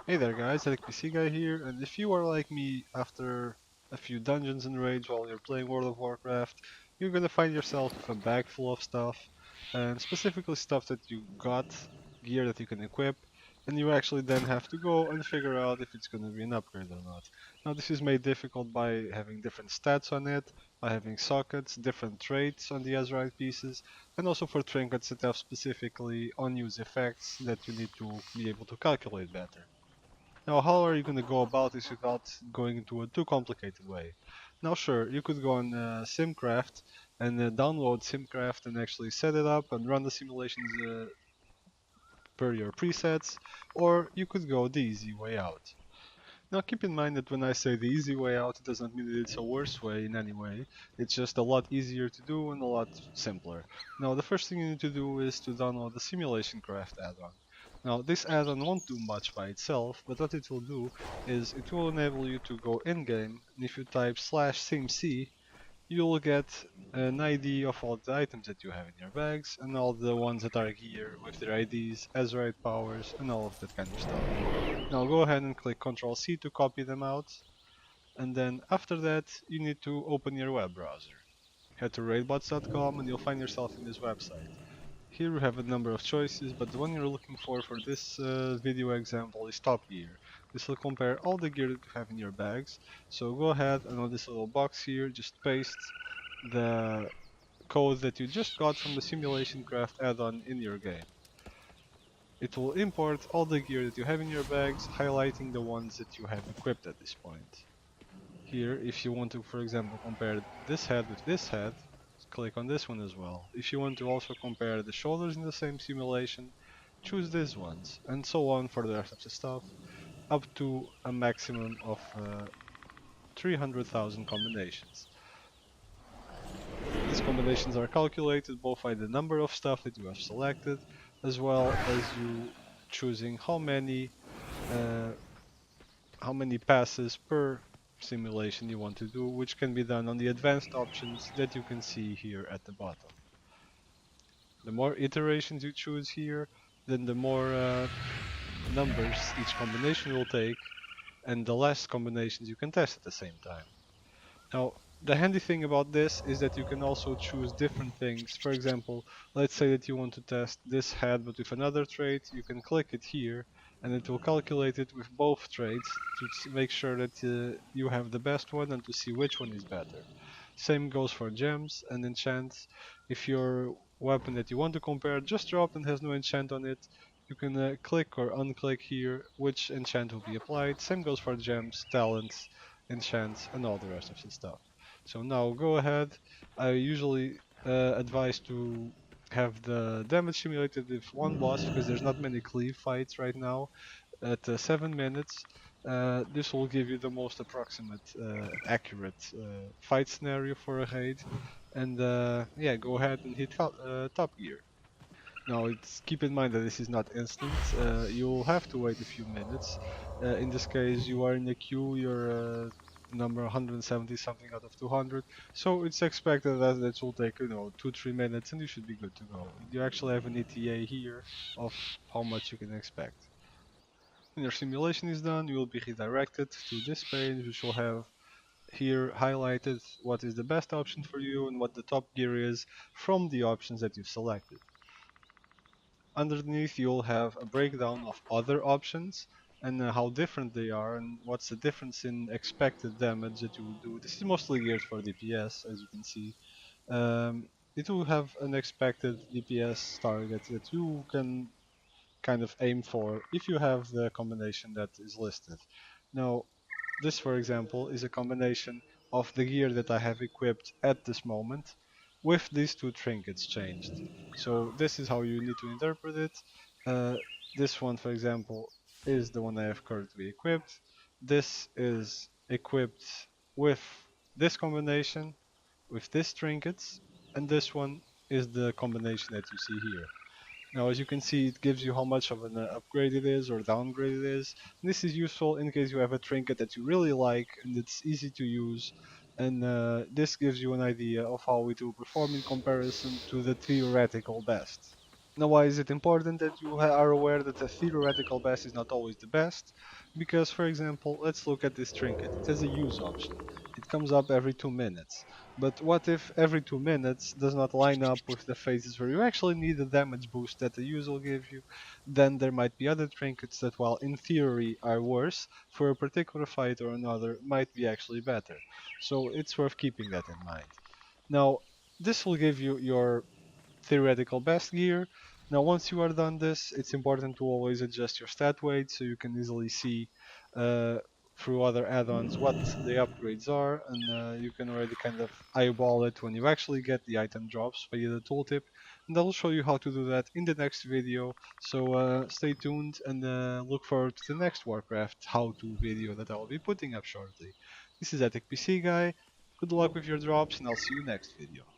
Hey there guys, PC Guy here, and if you are like me after a few dungeons in Rage while you're playing World of Warcraft, you're gonna find yourself with a bag full of stuff, and specifically stuff that you got, gear that you can equip, and you actually then have to go and figure out if it's gonna be an upgrade or not. Now this is made difficult by having different stats on it, by having sockets, different traits on the Azerite pieces, and also for trinkets that have specifically on-use effects that you need to be able to calculate better. Now, how are you going to go about this without going into a too complicated way? Now, sure, you could go on SimCraft and download SimCraft and actually set it up and run the simulations per your presets, or you could go the easy way out. Now, keep in mind that when I say the easy way out, it doesn't mean that it's a worse way in any way. It's just a lot easier to do and a lot simpler. Now, the first thing you need to do is to download the Simulation Craft add-on. Now, this add-on won't do much by itself, but what it will do is it will enable you to go in-game, and if you type /simc, you'll get an ID of all the items that you have in your bags and all the ones that are here with their IDs, Azerite powers, and all of that kind of stuff. Now go ahead and click Ctrl C to copy them out, and then after that you need to open your web browser. Head to raidbots.com and you'll find yourself in this website. Here we have a number of choices, but the one you're looking for this video example is Top Gear. This will compare all the gear that you have in your bags. So go ahead and on this little box here, just paste the code that you just got from the Simulation Craft add-on in your game. It will import all the gear that you have in your bags, highlighting the ones that you have equipped at this point. Here, if you want to, for example, compare this head with this head, click on this one as well. If you want to also compare the shoulders in the same simulation, choose these ones, and so on for the rest of the stuff, up to a maximum of 300,000 combinations. These combinations are calculated both by the number of stuff that you have selected, as well as you choosing uh, how many passes per simulation you want to do, which can be done on the advanced options that you can see here at the bottom. The more iterations you choose here, then the more numbers each combination will take, and the less combinations you can test at the same time. Now, the handy thing about this is that you can also choose different things. For example, let's say that you want to test this head but with another trait, you can click it here and it will calculate it with both traits to make sure that you have the best one and to see which one is better. Same goes for gems and enchants. If your weapon that you want to compare just dropped and has no enchant on it, you can click or unclick here which enchant will be applied. Same goes for gems, talents, enchants, and all the rest of the stuff. So now go ahead. I usually advise to have the damage simulated with one boss because there's not many cleave fights right now at 7 minutes. This will give you the most approximate, accurate fight scenario for a raid. And yeah, go ahead and hit Top Gear. Now, keep in mind that this is not instant. You'll have to wait a few minutes. In this case, you are in the queue. You're number 170 something out of 200. So it's expected that it will take 2-3 minutes, and you should be good to go. You actually have an ETA here of how much you can expect. When your simulation is done, you will be redirected to this page, which will have here highlighted what is the best option for you and what the top gear is from the options that you've selected. Underneath you'll have a breakdown of other options and how different they are and what's the difference in expected damage that you will do. This is mostly geared for DPS, as you can see. It will have an expected DPS target that you can kind of aim for if you have the combination that is listed. Now, this, for example, is a combination of the gear that I have equipped at this moment with these two trinkets changed. So this is how you need to interpret it. Uh, this one, for example, is the one I have currently equipped. This is equipped with this combination, with this trinkets, and this one is the combination that you see here. Now, as you can see, it gives you how much of an upgrade it is or downgrade it is. And this is useful in case you have a trinket that you really like and it's easy to use. And this gives you an idea of how it will perform in comparison to the theoretical best. Now, why is it important that you are aware that the theoretical best is not always the best? Because, for example, let's look at this trinket. It has a use option. It comes up every 2 minutes. But what if every 2 minutes does not line up with the phases where you actually need the damage boost that the use will give you? Then there might be other trinkets that, while in theory are worse, for a particular fight or another, might be actually better. So it's worth keeping that in mind. Now, this will give you your theoretical best gear. Now, once you are done this, it's important to always adjust your stat weight so you can easily see uh, through other add-ons what the upgrades are, and you can already kind of eyeball it when you actually get the item drops via the tooltip. And I'll show you how to do that in the next video, so stay tuned and look forward to the next Warcraft how-to video that I will be putting up shortly. This is Ethic PC Guy. Good luck with your drops, and I'll see you next video.